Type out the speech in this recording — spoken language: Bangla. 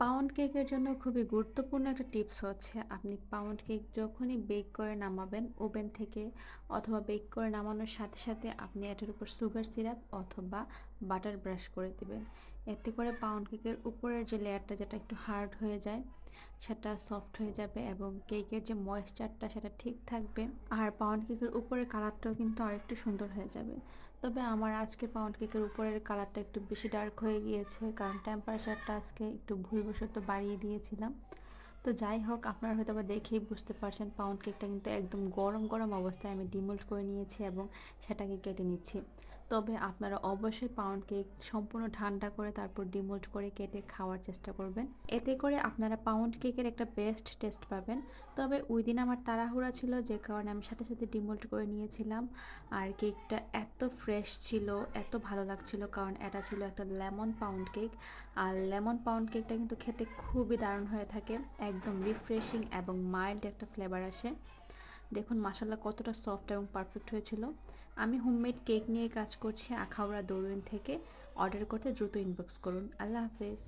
পাউন্ড কেকের জন্য খুবই গুরুত্বপূর্ণ একটা টিপস হচ্ছে আপনি পাউন্ড কেক যখনই বেক করে নামাবেন ওভেন থেকে অথবা বেক করে নামানোর সাথে সাথে আপনি এটার উপর সুগার সিরাপ অথবা বাটার ব্রাশ করে দিবেন। এতে করে পাউন্ড কেকের উপরের যে লেয়ারটা যেটা একটু হার্ড হয়ে যায় সেটা সফট হয়ে যাবে এবং কেকের যে ময়েশ্চারটা সেটা ঠিক থাকবে। আর পাউন্ড কেকের উপরের কালারটাও কিন্তু আরেকটু সুন্দর হয়ে যাবে। তবে আমার আজকে পাউন্ড কেকের উপরের কালারটা একটু বেশি ডার্ক হয়ে গিয়েছে, কারণ টেম্পারেচারটা আজকে একটু ভুলবশত বাড়িয়ে দিয়েছিলাম। তো যাই হোক, আপনারা হয়তো বা দেখেই বুঝতে পারছেন পাউন্ড কেকটা কিন্তু একদম গরম গরম অবস্থায় আমি ডিমোল্ড করে নিয়েছি এবং সেটাকে কেটে নিচ্ছি। তবে আপনারা অবশ্যই পাউন্ড কেক সম্পূর্ণ ঠান্ডা করে তারপর ডিমোল্ড করে কেটে খাওয়ার চেষ্টা করবেন। এতে করে আপনারা পাউন্ড কেকের একটা বেস্ট টেস্ট পাবেন। তবে ওই দিন আমার তাড়াহুড়া ছিল, যে কারণে আমি সাথে সাথে ডিমোল্ড করে নিয়েছিলাম। আর কেকটা এত ফ্রেশ ছিল, এত ভালো লাগছিল, কারণ এটা ছিল একটা লেমন পাউন্ড কেক। আর লেমন পাউন্ড কেকটা কিন্তু খেতে খুবই দারুণ হয়ে থাকে, একদম রিফ্রেশিং এবং মাইল্ড একটা ফ্লেভার আসে। দেখুন মাশাল্লাহ কতটা সফট এবং পারফেক্ট হয়েছিল। আমি হোমমেড কেক নিয়ে কাজ করছি আখাউড়া দরুইন থেকে। অর্ডার করতে দ্রুত ইনবক্স করুন। আল্লাহ হাফেজ।